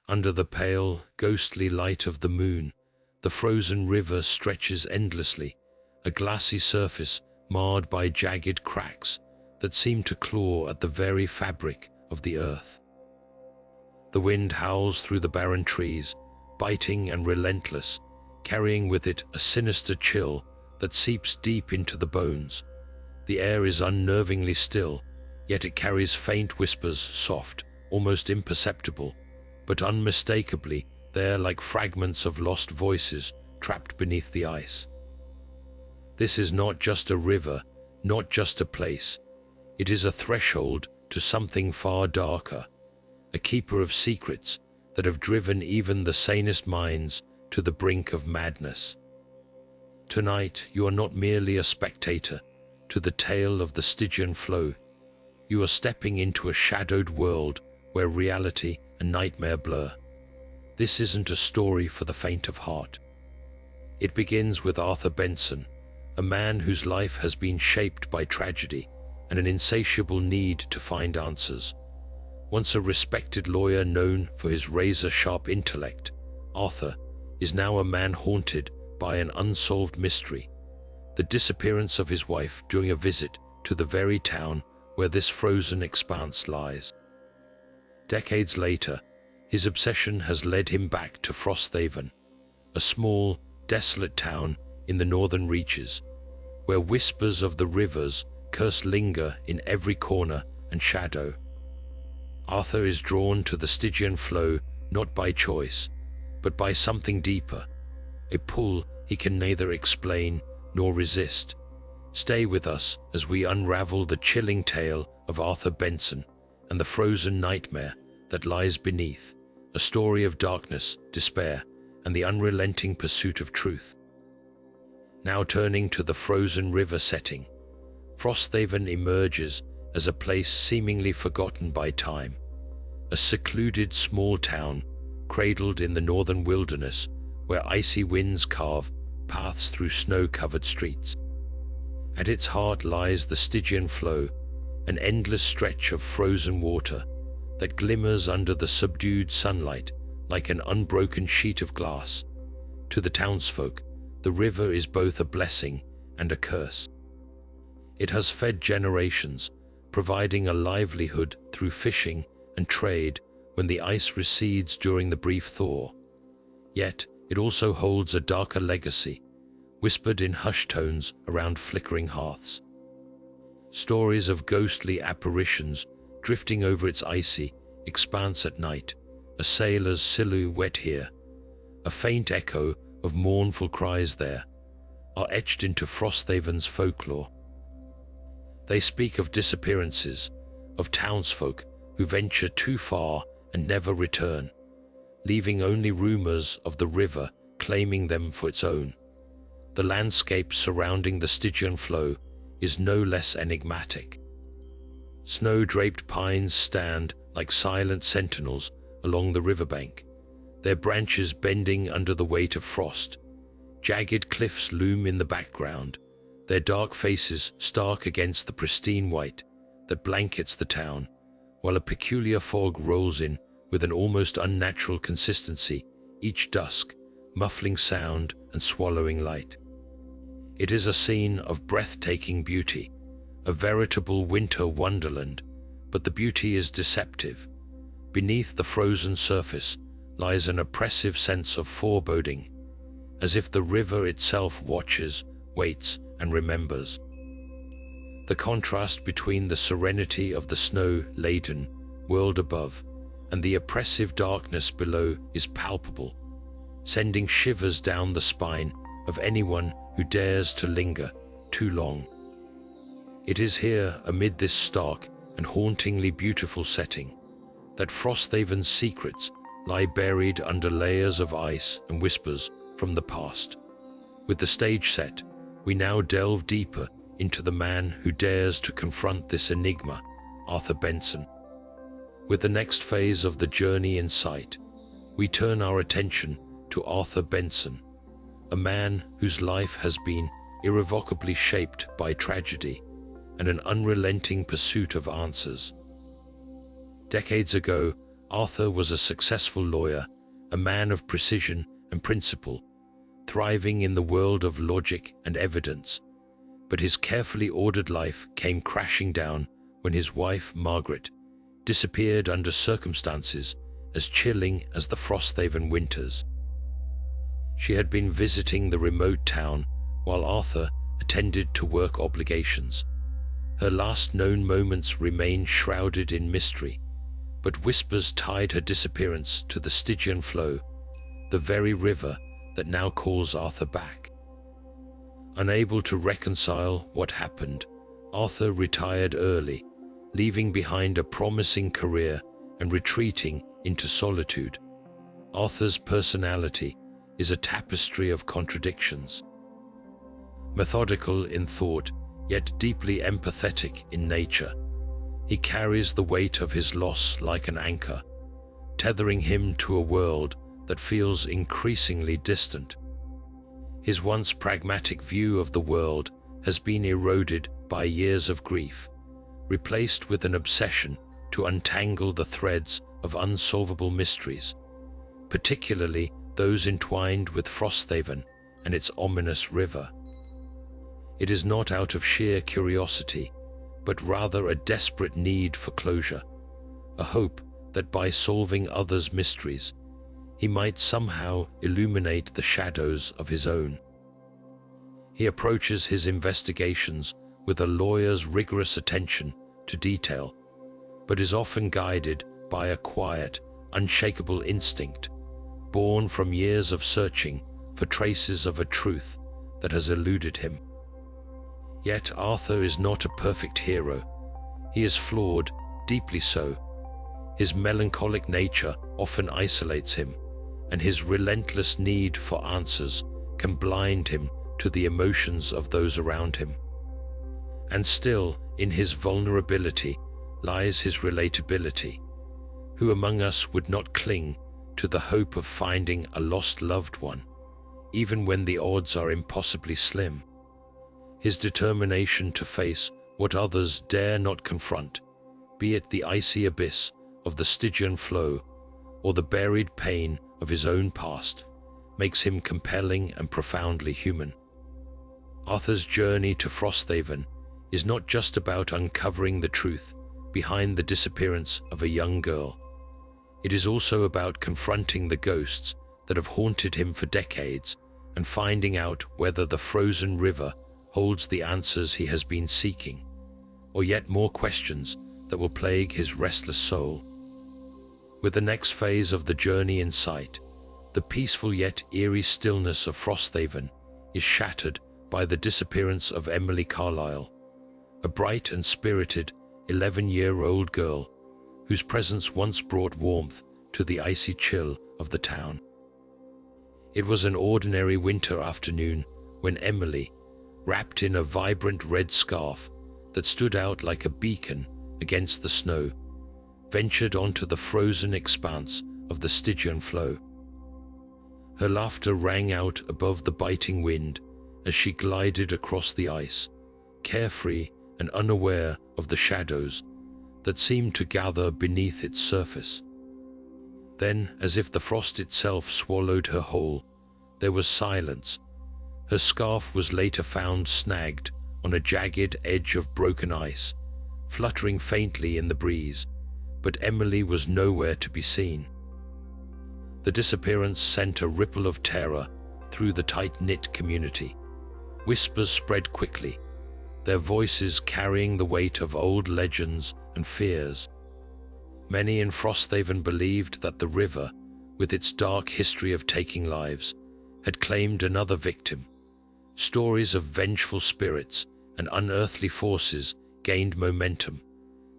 Under the pale, ghostly light of the moon, the frozen river stretches endlessly, a glassy surface marred by jagged cracks that seem to claw at the very fabric of the earth. The wind howls through the barren trees, biting and relentless, carrying with it a sinister chill that seeps deep into the bones. The air is unnervingly still, yet it carries faint whispers, soft, almost imperceptible, but unmistakably there like fragments of lost voices trapped beneath the ice. This is not just a river, not just a place. It is a threshold to something far darker, a keeper of secrets that have driven even the sanest minds to the brink of madness. Tonight, you are not merely a spectator to the tale of the Stygian Flow. You are stepping into a shadowed world where reality and nightmare blur. This isn't a story for the faint of heart. It begins with Arthur Benson, a man whose life has been shaped by tragedy and an insatiable need to find answers. Once a respected lawyer known for his razor-sharp intellect, Arthur is now a man haunted by an unsolved mystery: the disappearance of his wife during a visit to the very town where this frozen expanse lies. Decades later, his obsession has led him back to Frosthaven, a small, desolate town in the northern reaches, where whispers of the river's curse linger in every corner and shadow. Arthur is drawn to the Stygian Flow not by choice, but by something deeper, a pull he can neither explain nor resist. Stay with us as we unravel the chilling tale of Arthur Benson and the frozen nightmare that lies beneath, a story of darkness, despair, and the unrelenting pursuit of truth. Now turning to the frozen river setting, Frosthaven emerges as a place seemingly forgotten by time, a secluded small town cradled in the northern wilderness where icy winds carve paths through snow-covered streets. At its heart lies the Stygian Flow, an endless stretch of frozen water that glimmers under the subdued sunlight like an unbroken sheet of glass. To the townsfolk, the river is both a blessing and a curse. It has fed generations, providing a livelihood through fishing and trade when the ice recedes during the brief thaw. Yet, it also holds a darker legacy, whispered in hushed tones around flickering hearths. Stories of ghostly apparitions drifting over its icy expanse at night, a sailor's silhouette here, a faint echo of mournful cries there, are etched into Frosthaven's folklore. They speak of disappearances, of townsfolk who venture too far and never return, leaving only rumors of the river claiming them for its own. The landscape surrounding the Stygian Flow is no less enigmatic. Snow-draped pines stand like silent sentinels along the riverbank, their branches bending under the weight of frost. Jagged cliffs loom in the background, their dark faces stark against the pristine white that blankets the town, while a peculiar fog rolls in with an almost unnatural consistency each dusk, muffling sound and swallowing light. It is a scene of breathtaking beauty, a veritable winter wonderland, but the beauty is deceptive. Beneath the frozen surface lies an oppressive sense of foreboding, as if the river itself watches, waits, and remembers. The contrast between the serenity of the snow-laden world above and the oppressive darkness below is palpable, sending shivers down the spine of anyone who dares to linger too long. It is here, amid this stark and hauntingly beautiful setting, that Frosthaven's secrets lie buried under layers of ice and whispers from the past. With the stage set, we now delve deeper into the man who dares to confront this enigma, Arthur Benson. With the next phase of the journey in sight, we turn our attention to Arthur Benson, a man whose life has been irrevocably shaped by tragedy and an unrelenting pursuit of answers. Decades ago, Arthur was a successful lawyer, a man of precision and principle, thriving in the world of logic and evidence. But his carefully ordered life came crashing down when his wife, Margaret, disappeared under circumstances as chilling as the Frosthaven winters. She had been visiting the remote town while Arthur attended to work obligations. Her last known moments remain shrouded in mystery, but whispers tied her disappearance to the Stygian Flow, the very river that now calls Arthur back. Unable to reconcile what happened, Arthur retired early, leaving behind a promising career and retreating into solitude. Arthur's personality is a tapestry of contradictions. Methodical in thought, yet deeply empathetic in nature, he carries the weight of his loss like an anchor, tethering him to a world that feels increasingly distant. His once pragmatic view of the world has been eroded by years of grief, replaced with an obsession to untangle the threads of unsolvable mysteries, particularly those entwined with Frosthaven and its ominous river. It is not out of sheer curiosity, but rather a desperate need for closure, a hope that by solving others' mysteries, he might somehow illuminate the shadows of his own. He approaches his investigations with a lawyer's rigorous attention to detail, but is often guided by a quiet, unshakable instinct, born from years of searching for traces of a truth that has eluded him. Yet Arthur is not a perfect hero. He is flawed, deeply so. His melancholic nature often isolates him, and his relentless need for answers can blind him to the emotions of those around him. And still, in his vulnerability lies his relatability. Who among us would not cling to the hope of finding a lost loved one, even when the odds are impossibly slim? His determination to face what others dare not confront, be it the icy abyss of the Stygian Flow or the buried pain of his own past, makes him compelling and profoundly human. Arthur's journey to Frosthaven is not just about uncovering the truth behind the disappearance of a young girl. It is also about confronting the ghosts that have haunted him for decades and finding out whether the frozen river holds the answers he has been seeking, or yet more questions that will plague his restless soul. With the next phase of the journey in sight, the peaceful yet eerie stillness of Frosthaven is shattered by the disappearance of Emily Carlyle, a bright and spirited 11-year-old girl whose presence once brought warmth to the icy chill of the town. It was an ordinary winter afternoon when Emily, wrapped in a vibrant red scarf that stood out like a beacon against the snow, ventured onto the frozen expanse of the Stygian Flow. Her laughter rang out above the biting wind as she glided across the ice, carefree and unaware of the shadows that seemed to gather beneath its surface. Then, as if the frost itself swallowed her whole, there was silence. Her scarf was later found snagged on a jagged edge of broken ice, fluttering faintly in the breeze, but Emily was nowhere to be seen. The disappearance sent a ripple of terror through the tight-knit community. Whispers spread quickly, their voices carrying the weight of old legends and fears. Many in Frosthaven believed that the river, with its dark history of taking lives, had claimed another victim. Stories of vengeful spirits and unearthly forces gained momentum,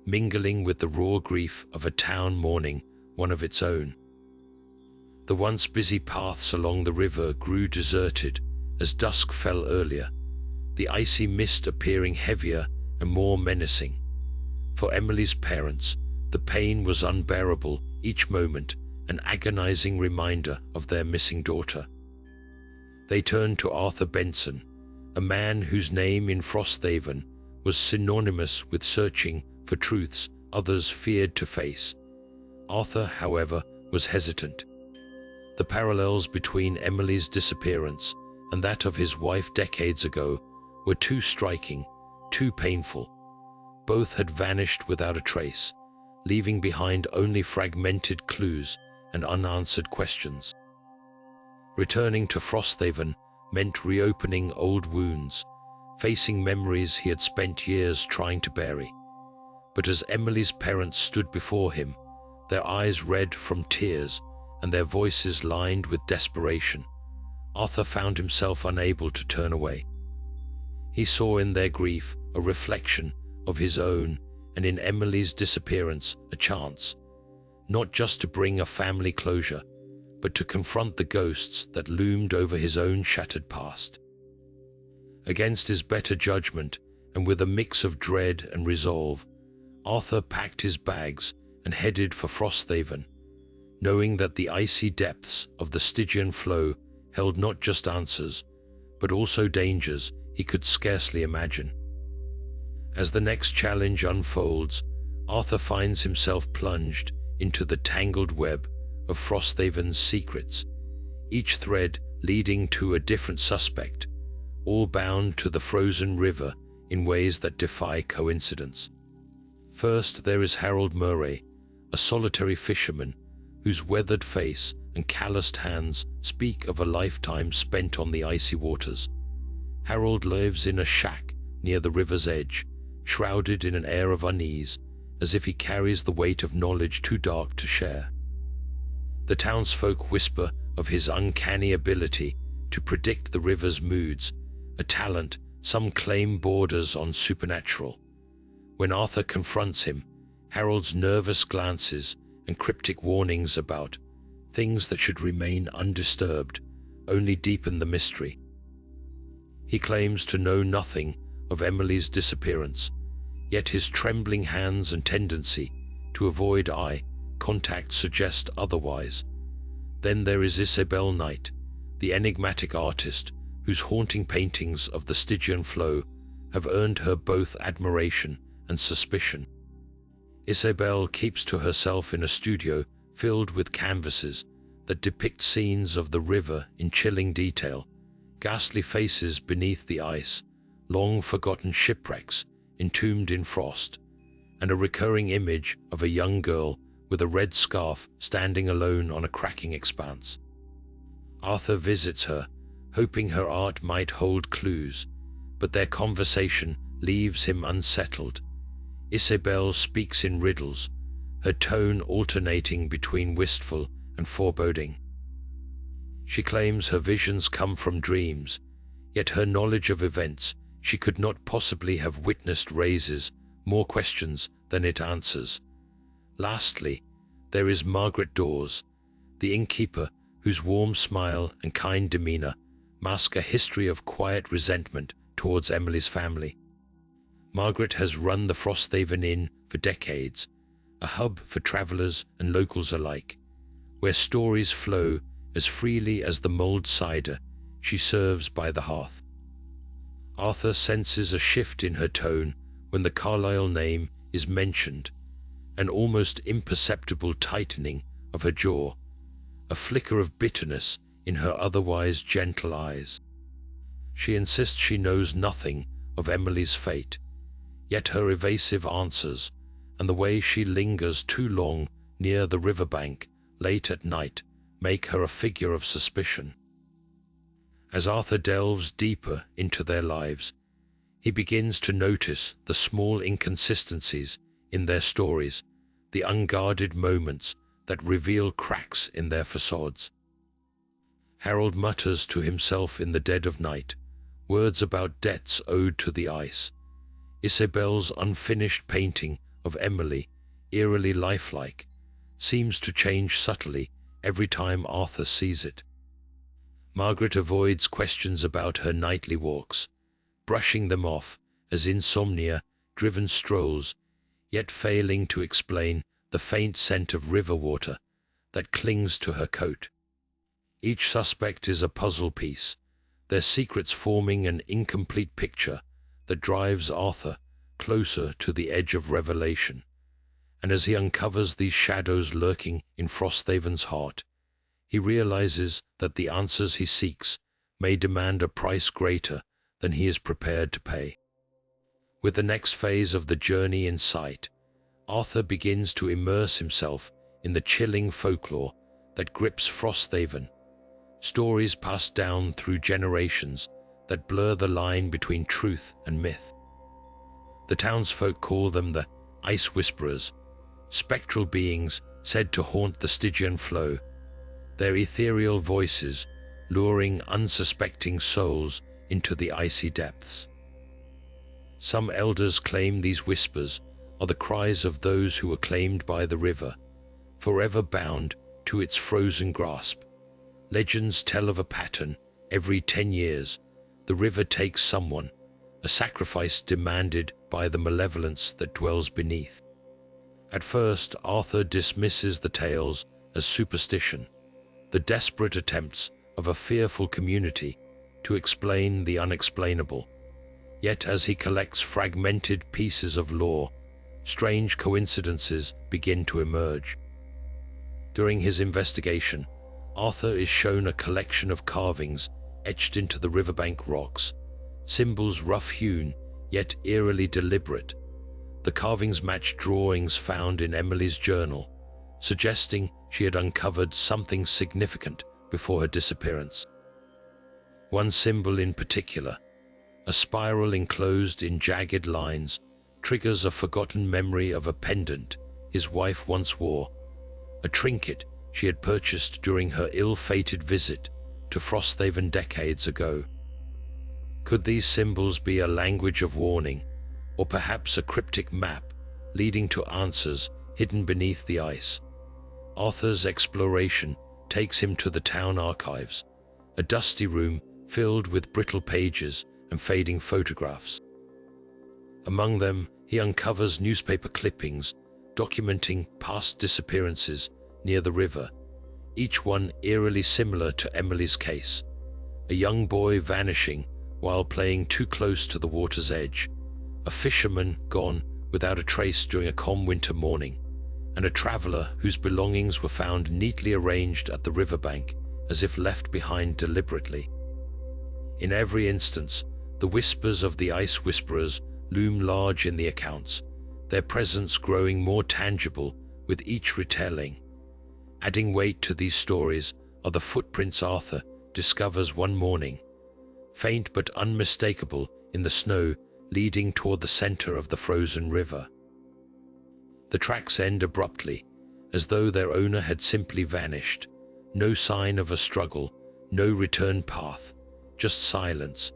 mingling with the raw grief of a town mourning one of its own. The once busy paths along the river grew deserted as dusk fell earlier, the icy mist appearing heavier and more menacing. For Emily's parents, the pain was unbearable, each moment an agonizing reminder of their missing daughter. They turned to Arthur Benson, a man whose name in Frosthaven was synonymous with searching for truths others feared to face. Arthur, however, was hesitant. The parallels between Emily's disappearance and that of his wife decades ago were too striking, too painful. Both had vanished without a trace, leaving behind only fragmented clues and unanswered questions. Returning to Frosthaven meant reopening old wounds, facing memories he had spent years trying to bury. But as Emily's parents stood before him, their eyes red from tears and their voices lined with desperation, Arthur found himself unable to turn away. He saw in their grief a reflection of his own, and in Emily's disappearance a chance, not just to bring a family closure, but to confront the ghosts that loomed over his own shattered past. Against his better judgment, and with a mix of dread and resolve, Arthur packed his bags and headed for Frosthaven, knowing that the icy depths of the Stygian Flow held not just answers, but also dangers he could scarcely imagine. As the next challenge unfolds, Arthur finds himself plunged into the tangled web of Frosthaven's secrets, each thread leading to a different suspect, all bound to the frozen river in ways that defy coincidence. First, there is Harold Murray, a solitary fisherman whose weathered face and calloused hands speak of a lifetime spent on the icy waters. Harold lives in a shack near the river's edge, shrouded in an air of unease, as if he carries the weight of knowledge too dark to share. The townsfolk whisper of his uncanny ability to predict the river's moods, a talent some claim borders on supernatural. When Arthur confronts him, Harold's nervous glances and cryptic warnings about things that should remain undisturbed only deepen the mystery. He claims to know nothing of Emily's disappearance, yet his trembling hands and tendency to avoid eye contact suggest otherwise. Then there is Isabel Knight, the enigmatic artist whose haunting paintings of the Stygian Flow have earned her both admiration and suspicion. Isabel keeps to herself in a studio filled with canvases that depict scenes of the river in chilling detail, ghastly faces beneath the ice, long-forgotten shipwrecks entombed in frost, and a recurring image of a young girl with a red scarf standing alone on a cracking expanse. Arthur visits her, hoping her art might hold clues, but their conversation leaves him unsettled. Isabel speaks in riddles, her tone alternating between wistful and foreboding. She claims her visions come from dreams, yet her knowledge of events she could not possibly have witnessed raises more questions than it answers. Lastly, there is Margaret Dawes, the innkeeper whose warm smile and kind demeanor mask a history of quiet resentment towards Emily's family. Margaret has run the Frosthaven Inn for decades, a hub for travelers and locals alike, where stories flow as freely as the mulled cider she serves by the hearth. Arthur senses a shift in her tone when the Carlisle name is mentioned, an almost imperceptible tightening of her jaw, a flicker of bitterness in her otherwise gentle eyes. She insists she knows nothing of Emily's fate, yet her evasive answers and the way she lingers too long near the riverbank late at night make her a figure of suspicion. As Arthur delves deeper into their lives, he begins to notice the small inconsistencies in their stories, the unguarded moments that reveal cracks in their facades. Harold mutters to himself in the dead of night, words about debts owed to the ice. Isabel's unfinished painting of Emily, eerily lifelike, seems to change subtly every time Arthur sees it. Margaret avoids questions about her nightly walks, brushing them off as insomnia-driven strolls, yet failing to explain the faint scent of river water that clings to her coat. Each suspect is a puzzle piece, their secrets forming an incomplete picture that drives Arthur closer to the edge of revelation. And as he uncovers these shadows lurking in Frosthaven's heart, he realizes that the answers he seeks may demand a price greater than he is prepared to pay. With the next phase of the journey in sight, Arthur begins to immerse himself in the chilling folklore that grips Frosthaven, stories passed down through generations that blur the line between truth and myth. The townsfolk call them the Ice Whisperers, spectral beings said to haunt the Stygian Flow, their ethereal voices luring unsuspecting souls into the icy depths. Some elders claim these whispers are the cries of those who were claimed by the river, forever bound to its frozen grasp. Legends tell of a pattern. Every 10 years, the river takes someone, a sacrifice demanded by the malevolence that dwells beneath. At first, Arthur dismisses the tales as superstition, the desperate attempts of a fearful community to explain the unexplainable. Yet as he collects fragmented pieces of lore, strange coincidences begin to emerge. During his investigation, Arthur is shown a collection of carvings etched into the riverbank rocks, symbols rough-hewn yet eerily deliberate. The carvings match drawings found in Emily's journal, suggesting she had uncovered something significant before her disappearance. One symbol in particular, a spiral enclosed in jagged lines, triggers a forgotten memory of a pendant his wife once wore, a trinket she had purchased during her ill-fated visit to Frosthaven decades ago. Could these symbols be a language of warning, or perhaps a cryptic map leading to answers hidden beneath the ice? Arthur's exploration takes him to the town archives, a dusty room filled with brittle pages and fading photographs. Among them, he uncovers newspaper clippings documenting past disappearances near the river, each one eerily similar to Emily's case. A young boy vanishing while playing too close to the water's edge, a fisherman gone without a trace during a calm winter morning, and a traveler whose belongings were found neatly arranged at the riverbank as if left behind deliberately. In every instance, the whispers of the Ice Whisperers loom large in the accounts, their presence growing more tangible with each retelling. Adding weight to these stories are the footprints Arthur discovers one morning, faint but unmistakable in the snow leading toward the center of the frozen river. The tracks end abruptly, as though their owner had simply vanished. No sign of a struggle, no return path, just silence.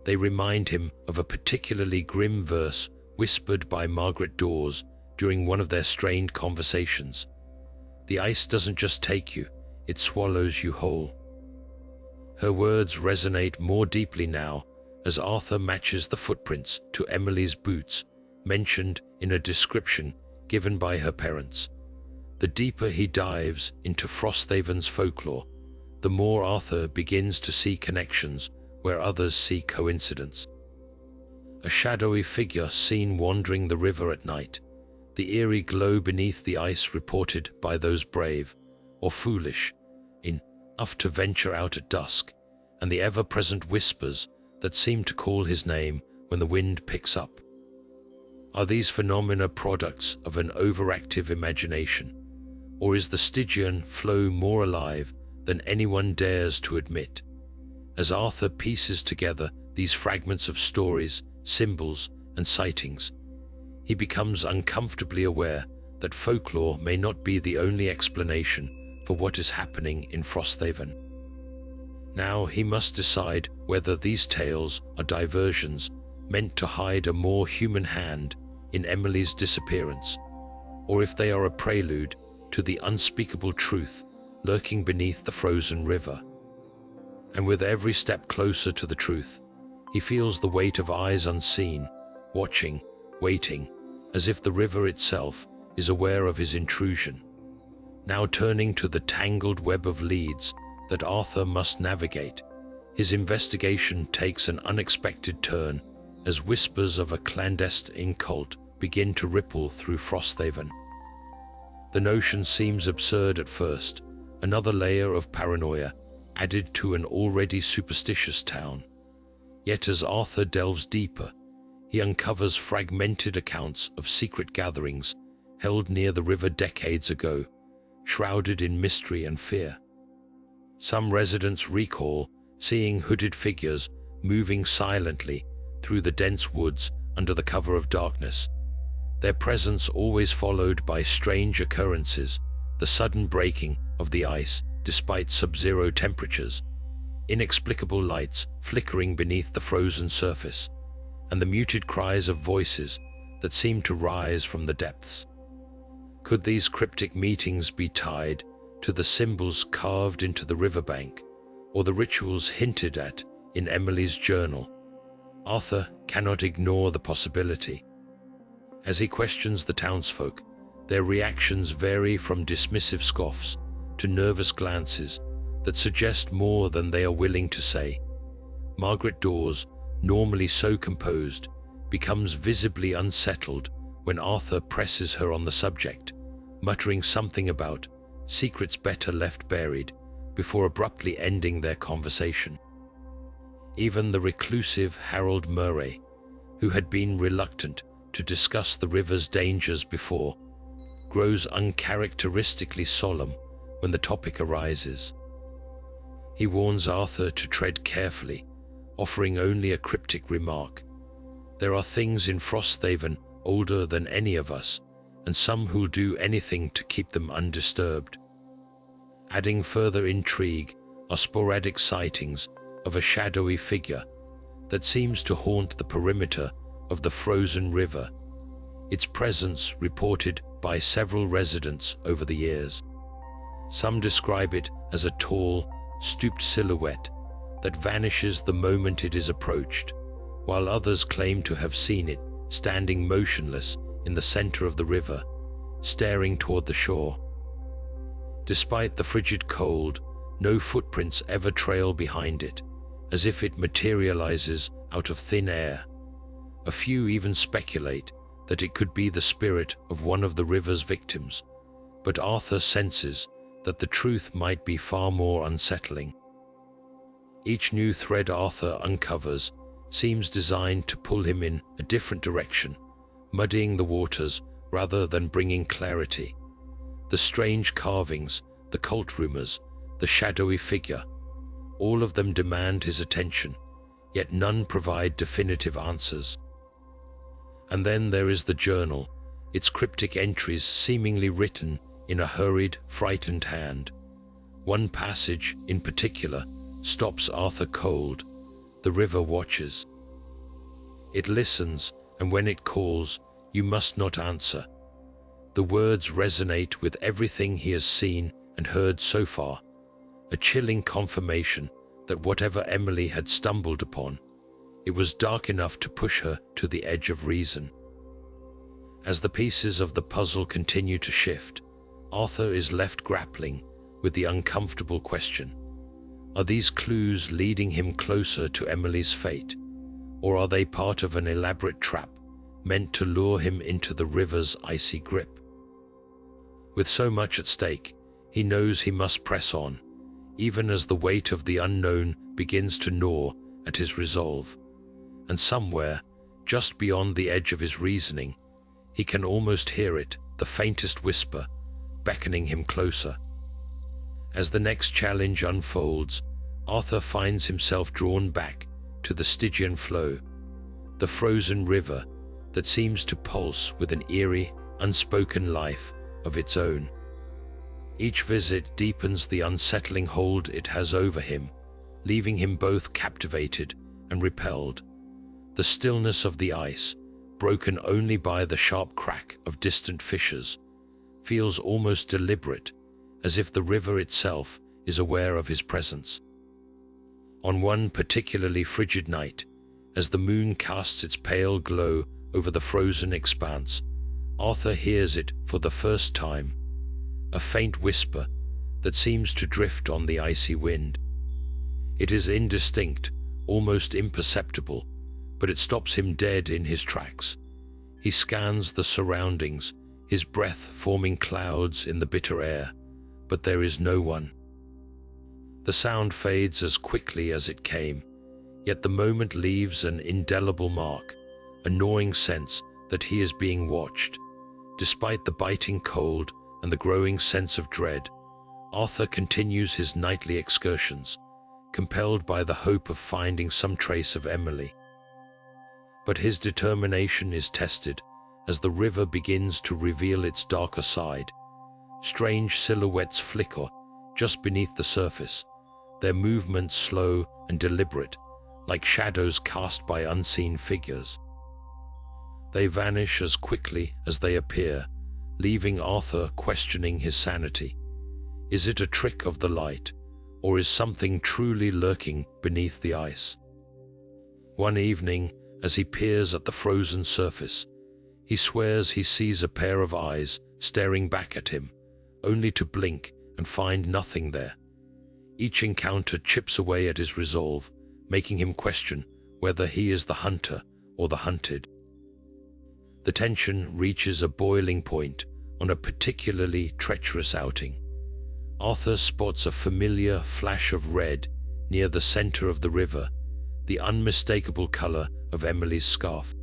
They remind him of a particularly grim verse whispered by Margaret Dawes during one of their strained conversations. The ice doesn't just take you, it swallows you whole. Her words resonate more deeply now as Arthur matches the footprints to Emily's boots, mentioned in a description given by her parents. The deeper he dives into Frosthaven's folklore, the more Arthur begins to see connections where others see coincidence. A shadowy figure seen wandering the river at night, the eerie glow beneath the ice reported by those brave or foolish enough to venture out at dusk, and the ever-present whispers that seem to call his name when the wind picks up. Are these phenomena products of an overactive imagination, or is the Stygian Flow more alive than anyone dares to admit? As Arthur pieces together these fragments of stories, symbols, and sightings, he becomes uncomfortably aware that folklore may not be the only explanation for what is happening in Frosthaven. Now he must decide whether these tales are diversions meant to hide a more human hand in Emily's disappearance, or if they are a prelude to the unspeakable truth lurking beneath the frozen river. And with every step closer to the truth, he feels the weight of eyes unseen, watching, waiting, as if the river itself is aware of his intrusion. Now turning to the tangled web of leads that Arthur must navigate, his investigation takes an unexpected turn as whispers of a clandestine cult begin to ripple through Frosthaven. The notion seems absurd at first, another layer of paranoia added to an already superstitious town. Yet as Arthur delves deeper, he uncovers fragmented accounts of secret gatherings held near the river decades ago, shrouded in mystery and fear. Some residents recall seeing hooded figures moving silently through the dense woods under the cover of darkness, their presence always followed by strange occurrences, the sudden breaking of the ice despite sub-zero temperatures, inexplicable lights flickering beneath the frozen surface, and the muted cries of voices that seem to rise from the depths. Could these cryptic meetings be tied to the symbols carved into the riverbank, or the rituals hinted at in Emily's journal? Arthur cannot ignore the possibility. As he questions the townsfolk, their reactions vary from dismissive scoffs to nervous glances that suggest more than they are willing to say. Margaret Dawes, normally so composed, becomes visibly unsettled when Arthur presses her on the subject, muttering something about secrets better left buried before abruptly ending their conversation. Even the reclusive Harold Murray, who had been reluctant to discuss the river's dangers before, grows uncharacteristically solemn when the topic arises. He warns Arthur to tread carefully, offering only a cryptic remark. There are things in Frosthaven older than any of us, and some who'll do anything to keep them undisturbed. Adding further intrigue are sporadic sightings of a shadowy figure that seems to haunt the perimeter of the frozen river, its presence reported by several residents over the years. Some describe it as a tall, stooped silhouette that vanishes the moment it is approached, while others claim to have seen it standing motionless in the center of the river, staring toward the shore. Despite the frigid cold, no footprints ever trail behind it, as if it materializes out of thin air. A few even speculate that it could be the spirit of one of the river's victims, but Arthur senses that the truth might be far more unsettling. Each new thread Arthur uncovers seems designed to pull him in a different direction, muddying the waters rather than bringing clarity. The strange carvings, the cult rumors, the shadowy figure, all of them demand his attention, yet none provide definitive answers. And then there is the journal, its cryptic entries seemingly written in a hurried, frightened hand. One passage, in particular, stops Arthur cold. The river watches. It listens, and when it calls, you must not answer. The words resonate with everything he has seen and heard so far, a chilling confirmation that whatever Emily had stumbled upon, it was dark enough to push her to the edge of reason. As the pieces of the puzzle continue to shift, Arthur is left grappling with the uncomfortable question: are these clues leading him closer to Emily's fate, or are they part of an elaborate trap meant to lure him into the river's icy grip? With so much at stake, he knows he must press on, even as the weight of the unknown begins to gnaw at his resolve. And somewhere, just beyond the edge of his reasoning, he can almost hear it, the faintest whisper, beckoning him closer. As the next challenge unfolds, Arthur finds himself drawn back to the Stygian Flow, the frozen river that seems to pulse with an eerie, unspoken life of its own. Each visit deepens the unsettling hold it has over him, leaving him both captivated and repelled. The stillness of the ice, broken only by the sharp crack of distant fissures, feels almost deliberate, as if the river itself is aware of his presence. On one particularly frigid night, as the moon casts its pale glow over the frozen expanse, Arthur hears it for the first time, a faint whisper that seems to drift on the icy wind. It is indistinct, almost imperceptible, but it stops him dead in his tracks. He scans the surroundings, his breath forming clouds in the bitter air, but there is no one. The sound fades as quickly as it came, yet the moment leaves an indelible mark, a gnawing sense that he is being watched. Despite the biting cold and the growing sense of dread, Arthur continues his nightly excursions, compelled by the hope of finding some trace of Emily. But his determination is tested as the river begins to reveal its darker side. Strange silhouettes flicker just beneath the surface, their movements slow and deliberate, like shadows cast by unseen figures. They vanish as quickly as they appear, leaving Arthur questioning his sanity. Is it a trick of the light, or is something truly lurking beneath the ice? One evening, as he peers at the frozen surface, he swears he sees a pair of eyes staring back at him, only to blink and find nothing there. Each encounter chips away at his resolve, making him question whether he is the hunter or the hunted. The tension reaches a boiling point on a particularly treacherous outing. Arthur spots a familiar flash of red near the center of the river, the unmistakable color of Emily's scarf.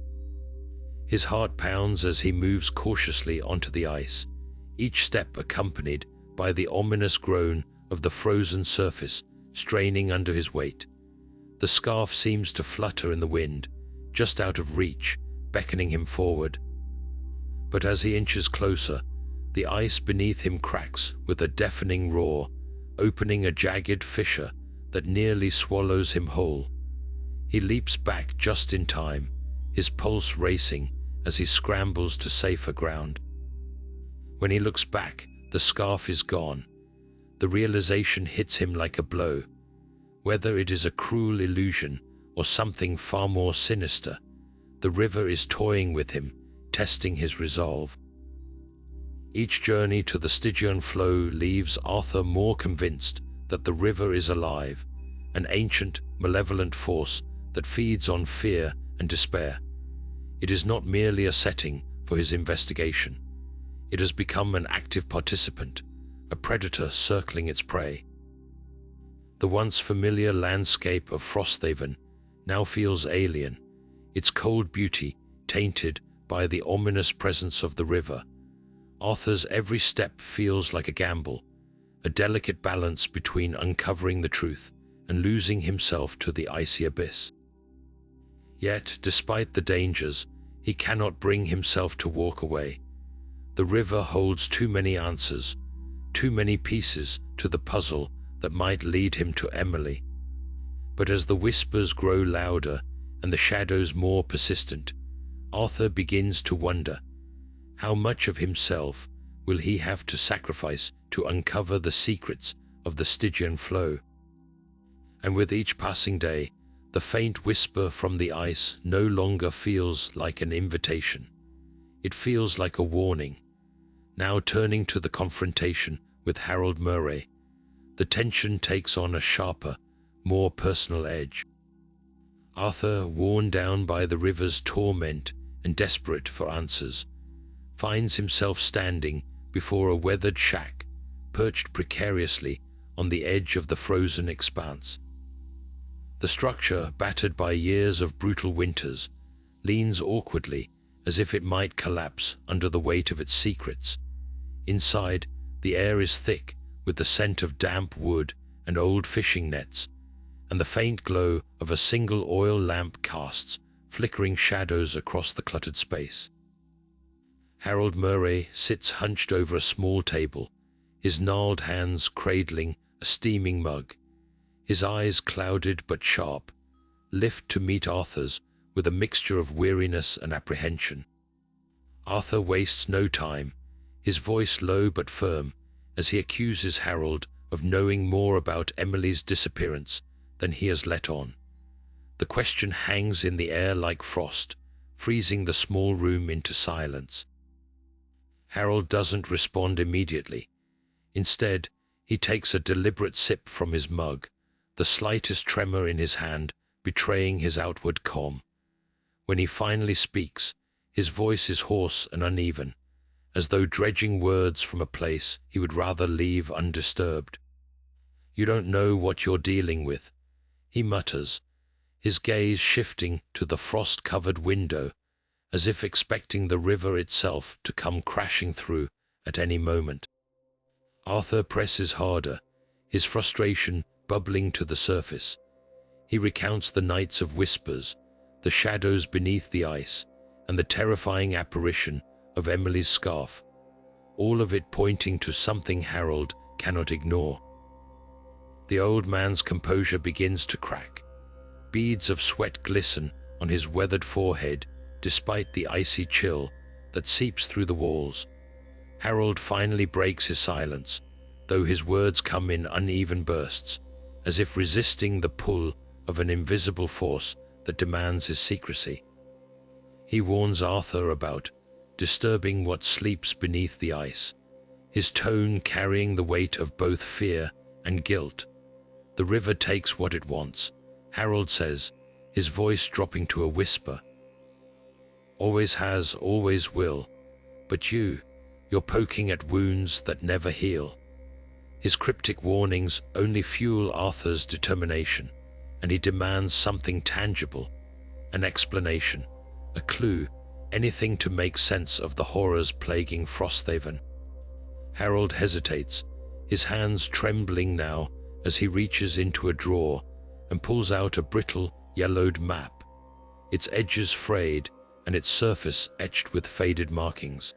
His heart pounds as he moves cautiously onto the ice, each step accompanied by the ominous groan of the frozen surface straining under his weight. The scarf seems to flutter in the wind, just out of reach, beckoning him forward. But as he inches closer, the ice beneath him cracks with a deafening roar, opening a jagged fissure that nearly swallows him whole. He leaps back just in time, his pulse racing as he scrambles to safer ground. When he looks back, the scarf is gone. The realization hits him like a blow. Whether it is a cruel illusion or something far more sinister, the river is toying with him, testing his resolve. Each journey to the Stygian Flow leaves Arthur more convinced that the river is alive, an ancient, malevolent force that feeds on fear and despair. It is not merely a setting for his investigation. It has become an active participant, a predator circling its prey. The once familiar landscape of Frosthaven now feels alien, its cold beauty tainted by the ominous presence of the river. Arthur's every step feels like a gamble, a delicate balance between uncovering the truth and losing himself to the icy abyss. Yet, despite the dangers, he cannot bring himself to walk away. The river holds too many answers, too many pieces to the puzzle that might lead him to Emily. But as the whispers grow louder and the shadows more persistent, Arthur begins to wonder, how much of himself will he have to sacrifice to uncover the secrets of the Stygian Flow? And with each passing day, the faint whisper from the ice no longer feels like an invitation. It feels like a warning. Now turning to the confrontation with Harold Murray, the tension takes on a sharper, more personal edge. Arthur, worn down by the river's torment and desperate for answers, finds himself standing before a weathered shack, perched precariously on the edge of the frozen expanse. The structure, battered by years of brutal winters, leans awkwardly as if it might collapse under the weight of its secrets. Inside, the air is thick with the scent of damp wood and old fishing nets, and the faint glow of a single oil lamp casts flickering shadows across the cluttered space. Harold Murray sits hunched over a small table, his gnarled hands cradling a steaming mug. His eyes, clouded but sharp, lift to meet Arthur's with a mixture of weariness and apprehension. Arthur wastes no time, his voice low but firm, as he accuses Harold of knowing more about Emily's disappearance than he has let on. The question hangs in the air like frost, freezing the small room into silence. Harold doesn't respond immediately. Instead, he takes a deliberate sip from his mug, the slightest tremor in his hand betraying his outward calm. When he finally speaks, his voice is hoarse and uneven, as though dredging words from a place he would rather leave undisturbed. "You don't know what you're dealing with," he mutters, his gaze shifting to the frost-covered window, as if expecting the river itself to come crashing through at any moment. Arthur presses harder, his frustration bubbling to the surface. He recounts the nights of whispers, the shadows beneath the ice, and the terrifying apparition of Emily's scarf, all of it pointing to something Harold cannot ignore. The old man's composure begins to crack. Beads of sweat glisten on his weathered forehead despite the icy chill that seeps through the walls. Harold finally breaks his silence, though his words come in uneven bursts, as if resisting the pull of an invisible force that demands his secrecy. He warns Arthur about disturbing what sleeps beneath the ice, his tone carrying the weight of both fear and guilt. "The river takes what it wants," Harold says, his voice dropping to a whisper. "Always has, always will. But you're poking at wounds that never heal." His cryptic warnings only fuel Arthur's determination, and he demands something tangible, an explanation, a clue, anything to make sense of the horrors plaguing Frosthaven. Harold hesitates, his hands trembling now as he reaches into a drawer and pulls out a brittle, yellowed map, its edges frayed and its surface etched with faded markings.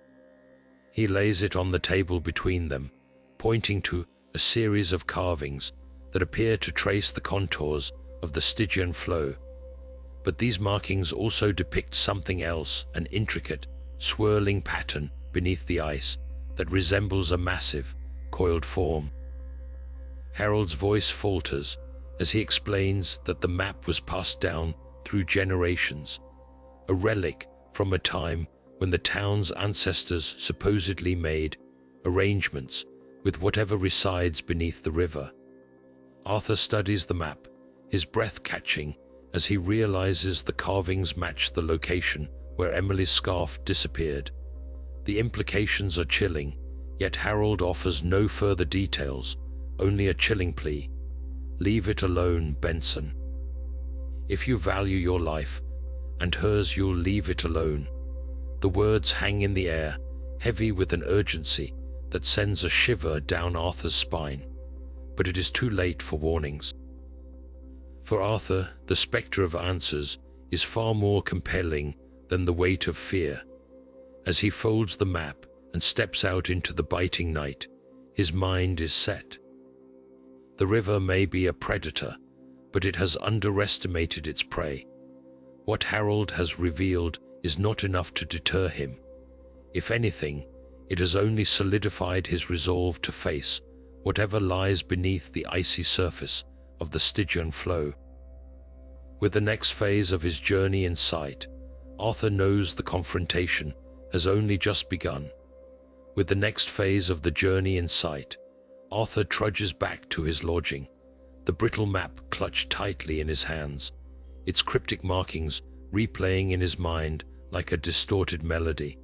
He lays it on the table between them, pointing to a series of carvings that appear to trace the contours of the Stygian Flow. But these markings also depict something else, an intricate, swirling pattern beneath the ice that resembles a massive, coiled form. Harold's voice falters as he explains that the map was passed down through generations, a relic from a time when the town's ancestors supposedly made arrangements with whatever resides beneath the river. Arthur studies the map, his breath catching as he realizes the carvings match the location where Emily's scarf disappeared. The implications are chilling, yet Harold offers no further details, only a chilling plea. "Leave it alone, Benson. If you value your life and hers, you'll leave it alone." The words hang in the air, heavy with an urgency that sends a shiver down Arthur's spine. But it is too late for warnings. For Arthur, the spectre of answers is far more compelling than the weight of fear. As he folds the map and steps out into the biting night, his mind is set. The river may be a predator, but it has underestimated its prey. What Harold has revealed is not enough to deter him. If anything, it has only solidified his resolve to face whatever lies beneath the icy surface of the Stygian Flow. With the next phase of his journey in sight, Arthur knows the confrontation has only just begun. With the next phase of the journey in sight, Arthur trudges back to his lodging, the brittle map clutched tightly in his hands, its cryptic markings replaying in his mind like a distorted melody.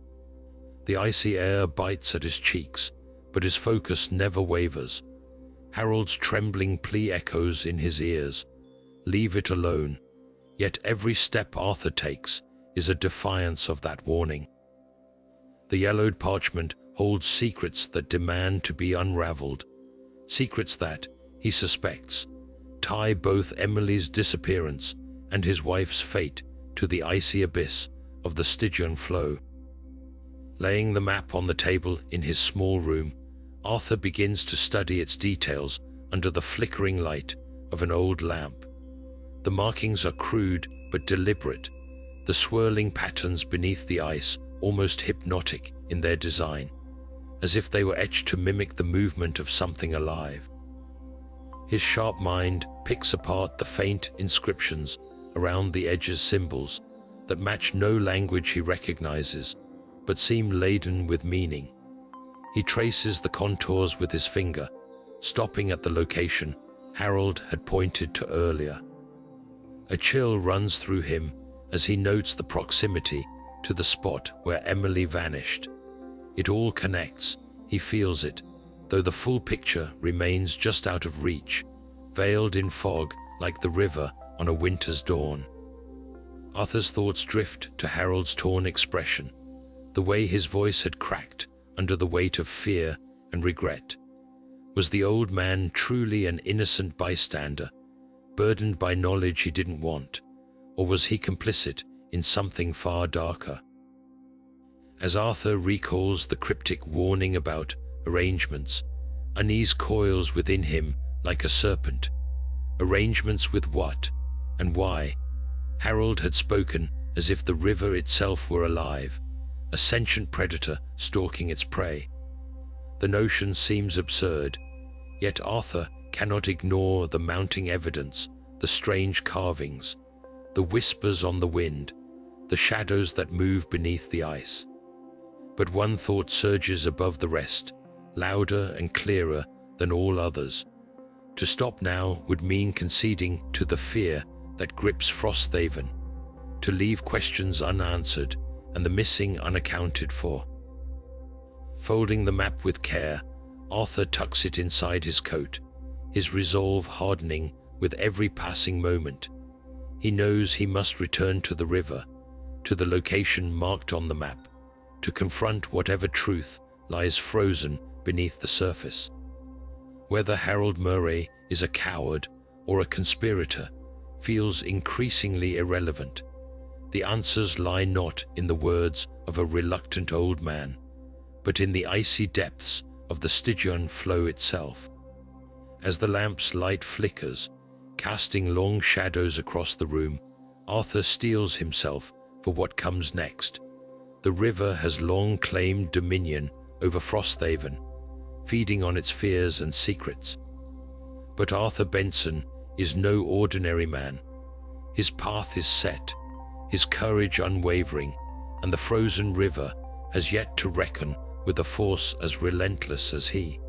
The icy air bites at his cheeks, but his focus never wavers. Harold's trembling plea echoes in his ears. Leave it alone. Yet every step Arthur takes is a defiance of that warning. The yellowed parchment holds secrets that demand to be unraveled, secrets that, he suspects, tie both Emily's disappearance and his wife's fate to the icy abyss of the Stygian Flow. Laying the map on the table in his small room, Arthur begins to study its details under the flickering light of an old lamp. The markings are crude but deliberate, the swirling patterns beneath the ice almost hypnotic in their design, as if they were etched to mimic the movement of something alive. His sharp mind picks apart the faint inscriptions around the edges, symbols that match no language he recognizes, but seem laden with meaning. He traces the contours with his finger, stopping at the location Harold had pointed to earlier. A chill runs through him as he notes the proximity to the spot where Emily vanished. It all connects. He feels it, though the full picture remains just out of reach, veiled in fog like the river on a winter's dawn. Arthur's thoughts drift to Harold's torn expression, the way his voice had cracked under the weight of fear and regret. Was the old man truly an innocent bystander, burdened by knowledge he didn't want, or was he complicit in something far darker? As Arthur recalls the cryptic warning about arrangements, unease coils within him like a serpent. Arrangements with what and why? Harold had spoken as if the river itself were alive, a sentient predator stalking its prey. The notion seems absurd, yet Arthur cannot ignore the mounting evidence, the strange carvings, the whispers on the wind, the shadows that move beneath the ice. But one thought surges above the rest, louder and clearer than all others. To stop now would mean conceding to the fear that grips Frosthaven, to leave questions unanswered and the missing unaccounted for. Folding the map with care, Arthur tucks it inside his coat, his resolve hardening with every passing moment. He knows he must return to the river, to the location marked on the map, to confront whatever truth lies frozen beneath the surface. Whether Harold Murray is a coward or a conspirator feels increasingly irrelevant. The answers lie not in the words of a reluctant old man, but in the icy depths of the Stygian Flow itself. As the lamp's light flickers, casting long shadows across the room, Arthur steels himself for what comes next. The river has long claimed dominion over Frosthaven, feeding on its fears and secrets. But Arthur Benson is no ordinary man. His path is set, his courage unwavering, and the frozen river has yet to reckon with a force as relentless as he.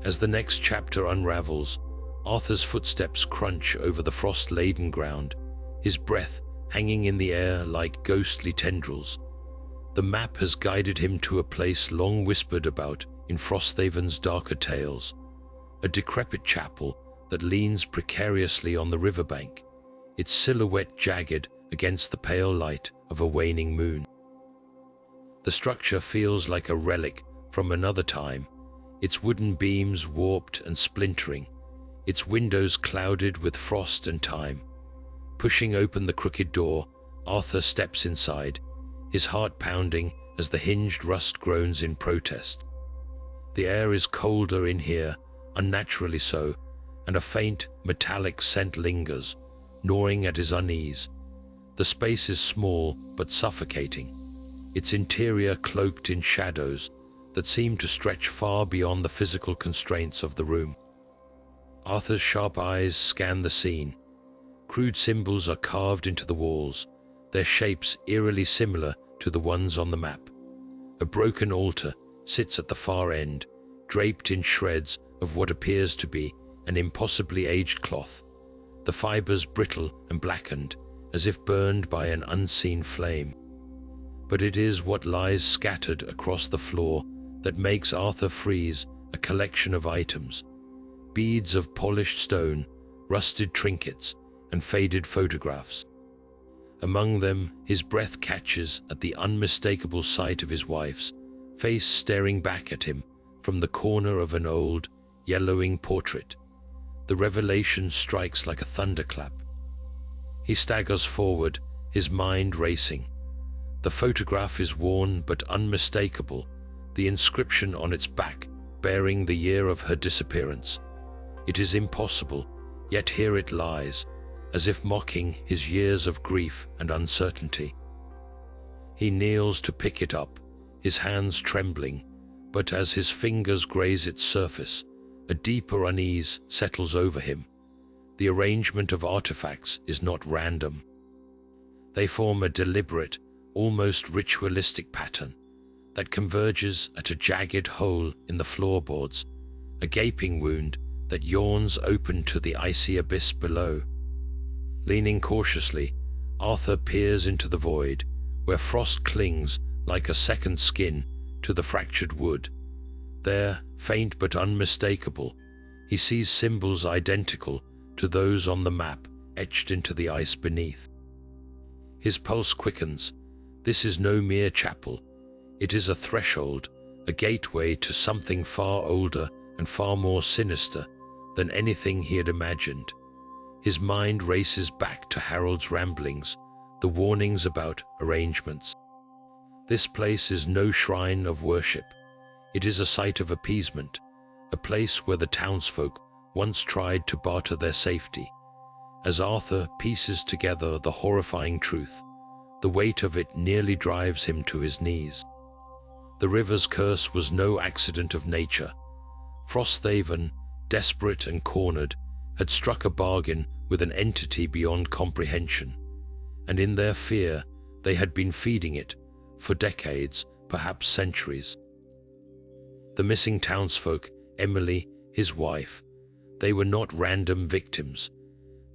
As the next chapter unravels, Arthur's footsteps crunch over the frost-laden ground, his breath hanging in the air like ghostly tendrils. The map has guided him to a place long whispered about in Frosthaven's darker tales, a decrepit chapel that leans precariously on the riverbank, its silhouette jagged against the pale light of a waning moon. The structure feels like a relic from another time, its wooden beams warped and splintering, its windows clouded with frost and time. Pushing open the crooked door, Arthur steps inside, his heart pounding as the hinged rust groans in protest. The air is colder in here, unnaturally so, and a faint, metallic scent lingers, gnawing at his unease. The space is small but suffocating, its interior cloaked in shadows that seem to stretch far beyond the physical constraints of the room. Arthur's sharp eyes scan the scene. Crude symbols are carved into the walls, their shapes eerily similar to the ones on the map. A broken altar sits at the far end, draped in shreds of what appears to be an impossibly aged cloth, the fibers brittle and blackened, as if burned by an unseen flame. But it is what lies scattered across the floor that makes Arthur freeze a collection of items, beads of polished stone, rusted trinkets, and faded photographs. Among them, his breath catches at the unmistakable sight of his wife's face staring back at him from the corner of an old, yellowing portrait. The revelation strikes like a thunderclap. He staggers forward, his mind racing. The photograph is worn but unmistakable, the inscription on its back bearing the year of her disappearance. It is impossible, yet here it lies, as if mocking his years of grief and uncertainty. He kneels to pick it up, his hands trembling, but as his fingers graze its surface, a deeper unease settles over him. The arrangement of artifacts is not random. They form a deliberate, almost ritualistic pattern that converges at a jagged hole in the floorboards, a gaping wound that yawns open to the icy abyss below. Leaning cautiously, Arthur peers into the void, where frost clings like a second skin to the fractured wood. There, faint but unmistakable, he sees symbols identical to those on the map etched into the ice beneath. His pulse quickens. This is no mere chapel. It is a threshold, a gateway to something far older and far more sinister than anything he had imagined. His mind races back to Harold's ramblings, the warnings about arrangements. This place is no shrine of worship. It is a site of appeasement, a place where the townsfolk once tried to barter their safety. As Arthur pieces together the horrifying truth, the weight of it nearly drives him to his knees. The river's curse was no accident of nature. Frosthaven, desperate and cornered, had struck a bargain with an entity beyond comprehension, and in their fear they had been feeding it for decades, perhaps centuries. The missing townsfolk, Emily, his wife, they were not random victims.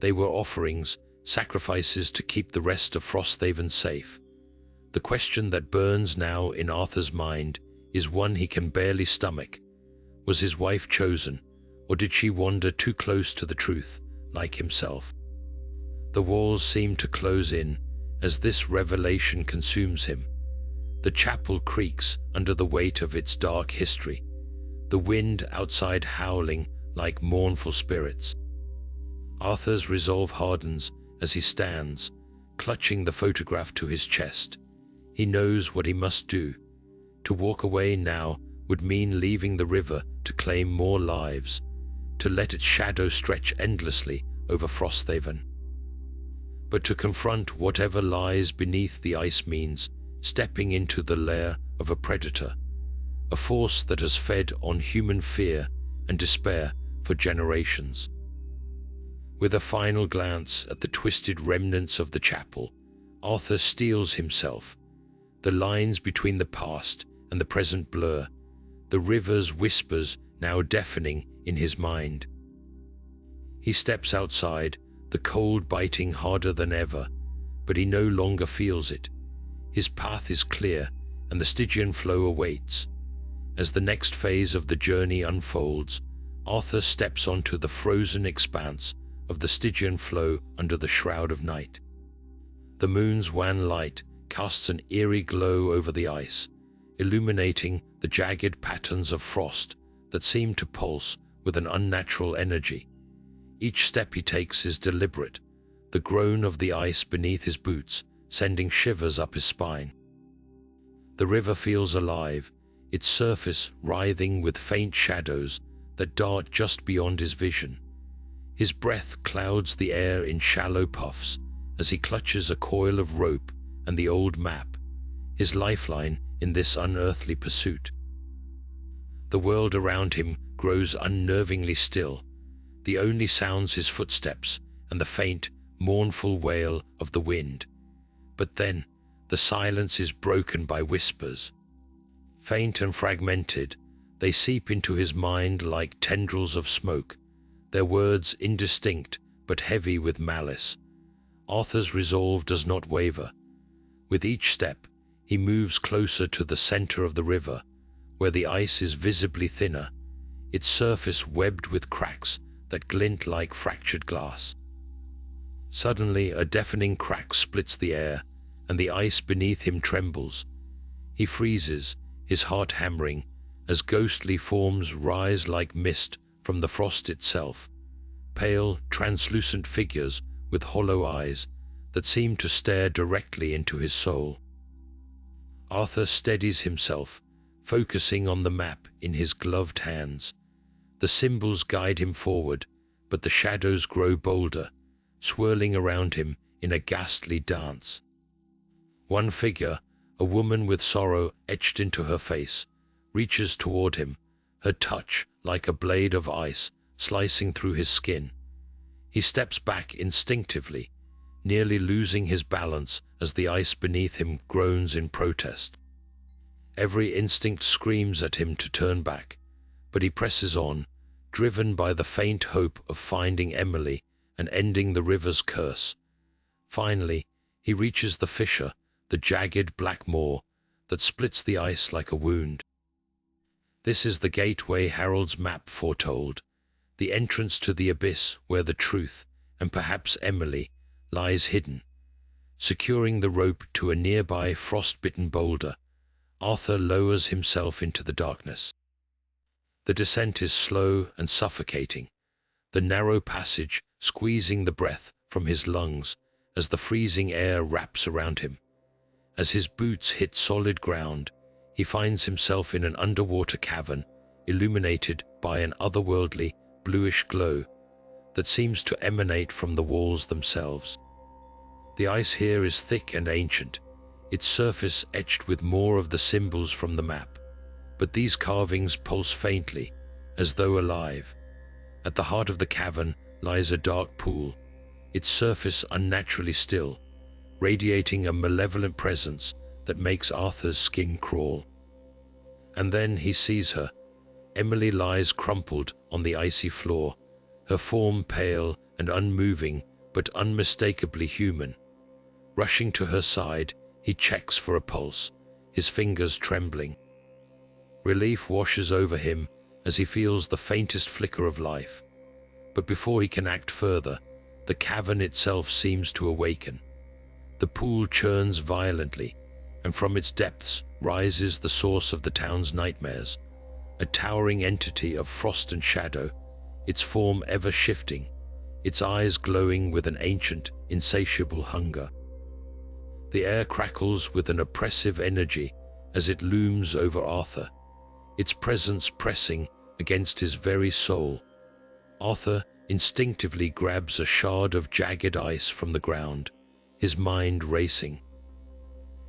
They were offerings, sacrifices to keep the rest of Frosthaven safe. The question that burns now in Arthur's mind is one he can barely stomach. Was his wife chosen, or did she wander too close to the truth, like himself? The walls seem to close in as this revelation consumes him. The chapel creaks under the weight of its dark history, the wind outside howling like mournful spirits. Arthur's resolve hardens as he stands, clutching the photograph to his chest. He knows what he must do. To walk away now would mean leaving the river to claim more lives, to let its shadow stretch endlessly over Frosthaven. But to confront whatever lies beneath the ice means stepping into the lair of a predator, a force that has fed on human fear and despair for generations. With a final glance at the twisted remnants of the chapel, Arthur steels himself. The lines between the past and the present blur, the river's whispers now deafening in his mind. He steps outside, the cold biting harder than ever, but he no longer feels it. His path is clear, and the Stygian Flow awaits. As the next phase of the journey unfolds, Arthur steps onto the frozen expanse of the Stygian Flow under the shroud of night. The moon's wan light casts an eerie glow over the ice, illuminating the jagged patterns of frost that seem to pulse with an unnatural energy. Each step he takes is deliberate, the groan of the ice beneath his boots sending shivers up his spine. The river feels alive, its surface writhing with faint shadows that dart just beyond his vision. His breath clouds the air in shallow puffs as he clutches a coil of rope and the old map, his lifeline in this unearthly pursuit. The world around him grows unnervingly still. The only sounds his footsteps and the faint, mournful wail of the wind. But then, the silence is broken by whispers. Faint and fragmented, they seep into his mind like tendrils of smoke, their words indistinct but heavy with malice. Arthur's resolve does not waver. With each step, he moves closer to the center of the river, where the ice is visibly thinner, its surface webbed with cracks that glint like fractured glass. Suddenly, a deafening crack splits the air, and the ice beneath him trembles. He freezes, his heart hammering, as ghostly forms rise like mist from the frost itself, pale, translucent figures with hollow eyes that seem to stare directly into his soul. Arthur steadies himself, focusing on the map in his gloved hands. The symbols guide him forward, but the shadows grow bolder, swirling around him in a ghastly dance. One figure, a woman with sorrow etched into her face, reaches toward him, her touch like a blade of ice slicing through his skin. He steps back instinctively, nearly losing his balance as the ice beneath him groans in protest. Every instinct screams at him to turn back, but he presses on, driven by the faint hope of finding Emily and ending the river's curse. Finally, he reaches the fissure, the jagged black maw, that splits the ice like a wound. This is the gateway Harold's map foretold, the entrance to the abyss where the truth, and perhaps Emily, lies hidden. Securing the rope to a nearby frost-bitten boulder, Arthur lowers himself into the darkness. The descent is slow and suffocating, the narrow passage squeezing the breath from his lungs as the freezing air wraps around him. As his boots hit solid ground, he finds himself in an underwater cavern illuminated by an otherworldly, bluish glow that seems to emanate from the walls themselves. The ice here is thick and ancient, its surface etched with more of the symbols from the map, but these carvings pulse faintly, as though alive. At the heart of the cavern lies a dark pool, its surface unnaturally still, radiating a malevolent presence that makes Arthur's skin crawl. And then he sees her. Emily lies crumpled on the icy floor, her form pale and unmoving, but unmistakably human. Rushing to her side, he checks for a pulse, his fingers trembling. Relief washes over him as he feels the faintest flicker of life. But before he can act further, the cavern itself seems to awaken. The pool churns violently, and from its depths rises the source of the town's nightmares, a towering entity of frost and shadow, its form ever shifting, its eyes glowing with an ancient, insatiable hunger. The air crackles with an oppressive energy as it looms over Arthur, its presence pressing against his very soul. Arthur instinctively grabs a shard of jagged ice from the ground, his mind racing.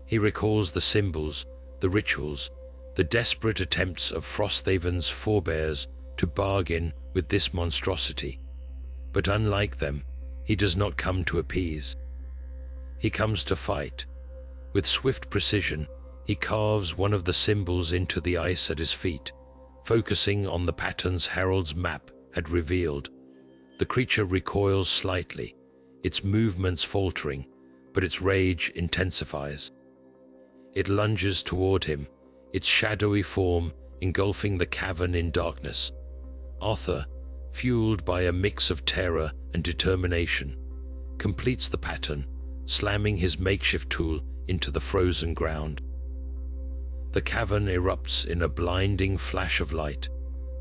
He recalls the symbols, the rituals, the desperate attempts of Frosthaven's forebears to bargain with this monstrosity. But unlike them, he does not come to appease. He comes to fight. With swift precision, he carves one of the symbols into the ice at his feet, focusing on the patterns Harold's map had revealed. The creature recoils slightly, its movements faltering, but its rage intensifies. It lunges toward him, its shadowy form engulfing the cavern in darkness. Arthur, fueled by a mix of terror and determination, completes the pattern, slamming his makeshift tool into the frozen ground. The cavern erupts in a blinding flash of light,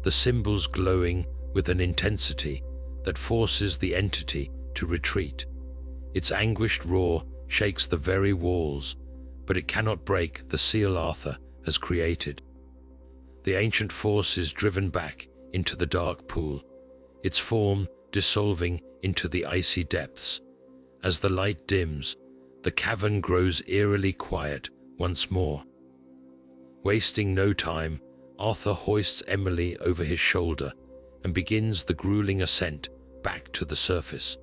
the symbols glowing with an intensity that forces the entity to retreat. Its anguished roar shakes the very walls, but it cannot break the seal Arthur has created. The ancient force is driven back into the dark pool, its form dissolving into the icy depths. As the light dims, the cavern grows eerily quiet once more. Wasting no time, Arthur hoists Emily over his shoulder and begins the grueling ascent back to the surface.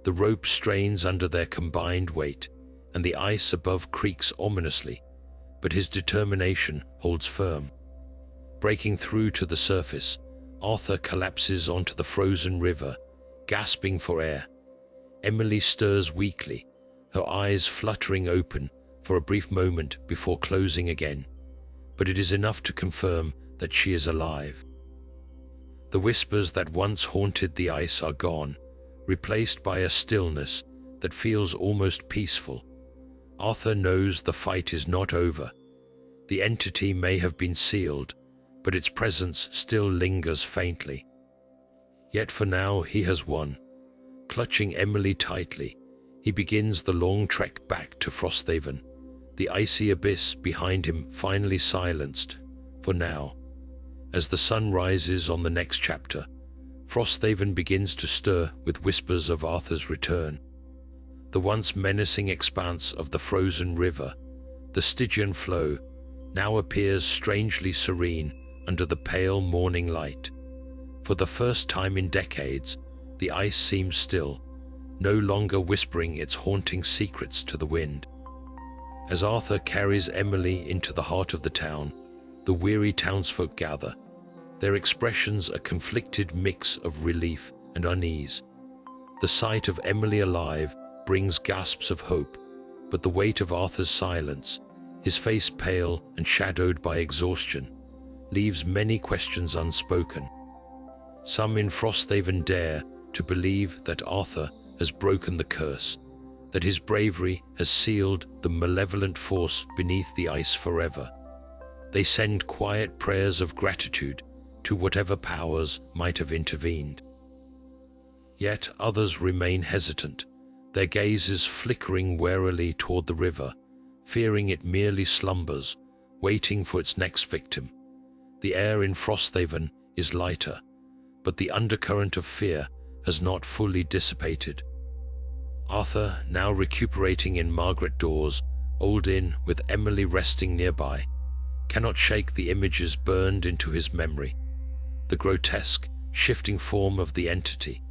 The rope strains under their combined weight, and the ice above creaks ominously, but his determination holds firm. Breaking through to the surface, Arthur collapses onto the frozen river, gasping for air. Emily stirs weakly, her eyes fluttering open for a brief moment before closing again, but it is enough to confirm that she is alive. The whispers that once haunted the ice are gone, replaced by a stillness that feels almost peaceful. Arthur knows the fight is not over. The entity may have been sealed, but its presence still lingers faintly. Yet for now he has won. Clutching Emily tightly, he begins the long trek back to Frosthaven, the icy abyss behind him finally silenced, for now. As the sun rises on the next chapter, Frosthaven begins to stir with whispers of Arthur's return. The once menacing expanse of the frozen river, the Stygian Flow, now appears strangely serene under the pale morning light. For the first time in decades, the ice seems still, no longer whispering its haunting secrets to the wind. As Arthur carries Emily into the heart of the town, the weary townsfolk gather, their expressions a conflicted mix of relief and unease. The sight of Emily alive brings gasps of hope, but the weight of Arthur's silence, his face pale and shadowed by exhaustion, leaves many questions unspoken. Some in Frosthaven dare to believe that Arthur has broken the curse, that his bravery has sealed the malevolent force beneath the ice forever. They send quiet prayers of gratitude to whatever powers might have intervened. Yet others remain hesitant, their gazes flickering warily toward the river, fearing it merely slumbers, waiting for its next victim. The air in Frosthaven is lighter, but the undercurrent of fear has not fully dissipated. Arthur, now recuperating in Margaret Dawes' old inn with Emily resting nearby, cannot shake the images burned into his memory. The grotesque, shifting form of the entity,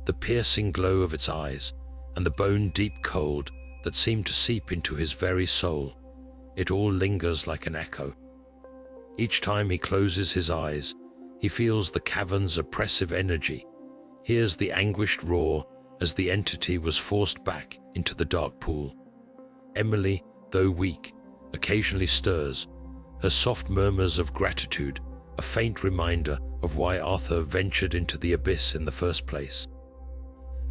the piercing glow of its eyes, and the bone-deep cold that seemed to seep into his very soul. It all lingers like an echo. Each time he closes his eyes, he feels the cavern's oppressive energy, hears the anguished roar as the entity was forced back into the dark pool. Emily, though weak, occasionally stirs, her soft murmurs of gratitude a faint reminder of why Arthur ventured into the abyss in the first place.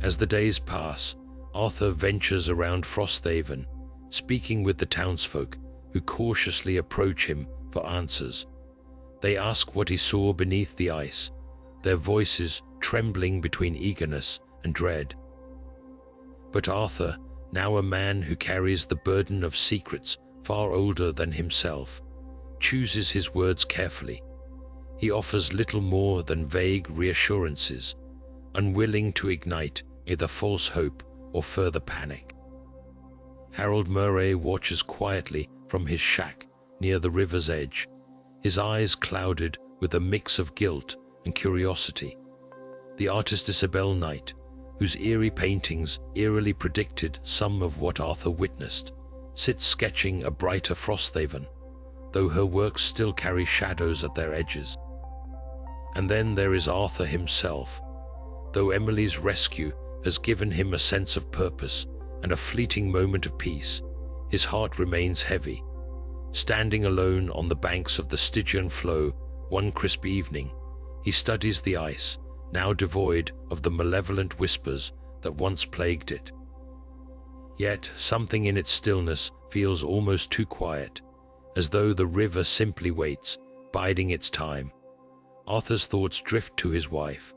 As the days pass, Arthur ventures around Frosthaven, speaking with the townsfolk who cautiously approach him for answers. They ask what he saw beneath the ice, their voices trembling between eagerness and dread. But Arthur, now a man who carries the burden of secrets far older than himself, chooses his words carefully. He offers little more than vague reassurances, unwilling to ignite either false hope or further panic. Harold Murray watches quietly from his shack near the river's edge, his eyes clouded with a mix of guilt and curiosity. The artist Isabel Knight, whose eerie paintings eerily predicted some of what Arthur witnessed, sits sketching a brighter Frosthaven, though her works still carry shadows at their edges. And then there is Arthur himself. Though Emily's rescue has given him a sense of purpose and a fleeting moment of peace, his heart remains heavy. Standing alone on the banks of the Stygian Flow one crisp evening, he studies the ice, now devoid of the malevolent whispers that once plagued it. Yet something in its stillness feels almost too quiet, as though the river simply waits, biding its time. Arthur's thoughts drift to his wife,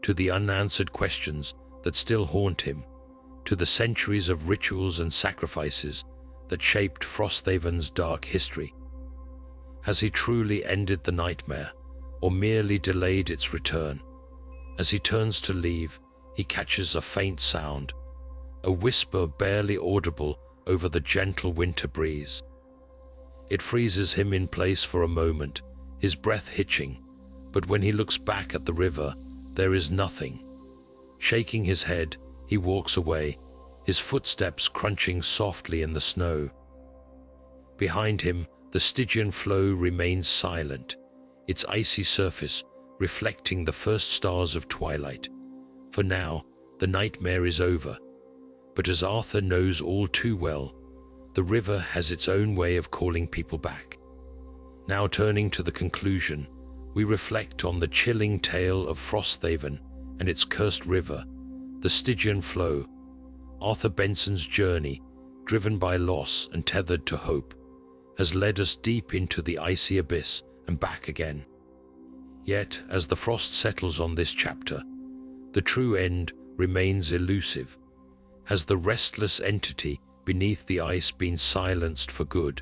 to the unanswered questions that still haunt him, to the centuries of rituals and sacrifices that shaped Frosthaven's dark history. Has he truly ended the nightmare, or merely delayed its return? As he turns to leave, he catches a faint sound, a whisper barely audible over the gentle winter breeze. It freezes him in place for a moment, his breath hitching, but when he looks back at the river, there is nothing. Shaking his head, he walks away, his footsteps crunching softly in the snow. Behind him, the Stygian Flow remains silent, its icy surface reflecting the first stars of twilight. For now, the nightmare is over. But as Arthur knows all too well, the river has its own way of calling people back. Now turning to the conclusion, we reflect on the chilling tale of Frosthaven and its cursed river, the Stygian Flow. Arthur Benson's journey, driven by loss and tethered to hope, has led us deep into the icy abyss and back again. Yet, as the frost settles on this chapter, the true end remains elusive. Has the restless entity beneath the ice been silenced for good,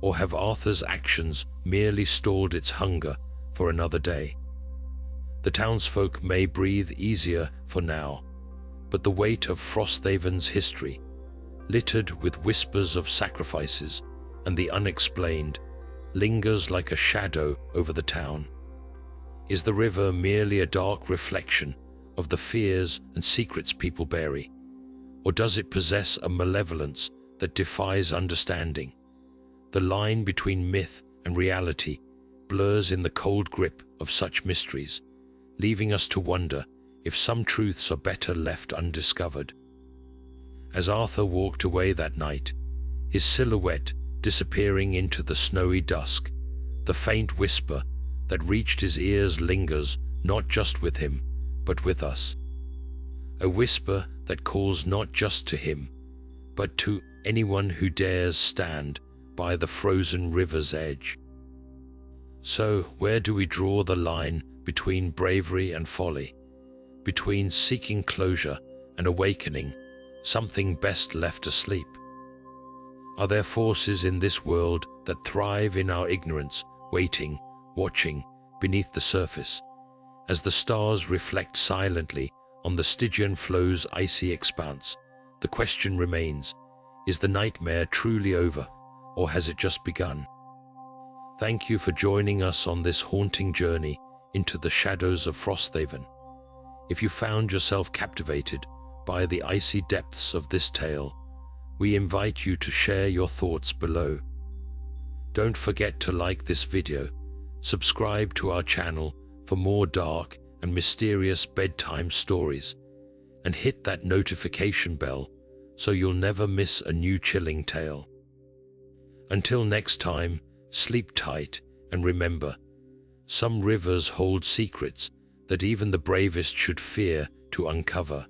or have Arthur's actions merely stalled its hunger for another day? The townsfolk may breathe easier for now, but the weight of Frosthaven's history, littered with whispers of sacrifices and the unexplained, lingers like a shadow over the town. Is the river merely a dark reflection of the fears and secrets people bury, or does it possess a malevolence that defies understanding? The line between myth and reality blurs in the cold grip of such mysteries, leaving us to wonder if some truths are better left undiscovered. As Arthur walked away that night, his silhouette disappearing into the snowy dusk. The faint whisper that reached his ears lingers not just with him, but with us. A whisper that calls not just to him, but to anyone who dares stand by the frozen river's edge. So, where do we draw the line between bravery and folly, between seeking closure and awakening something best left asleep? Are there forces in this world that thrive in our ignorance, waiting, watching beneath the surface, as the stars reflect silently on the Stygian Flow's icy expanse? The question remains, is the nightmare truly over, or has it just begun? Thank you for joining us on this haunting journey into the shadows of Frosthaven. If you found yourself captivated by the icy depths of this tale, we invite you to share your thoughts below. Don't forget to like this video, subscribe to our channel for more dark and mysterious bedtime stories, and hit that notification bell so you'll never miss a new chilling tale. Until next time, sleep tight and remember, some rivers hold secrets that even the bravest should fear to uncover.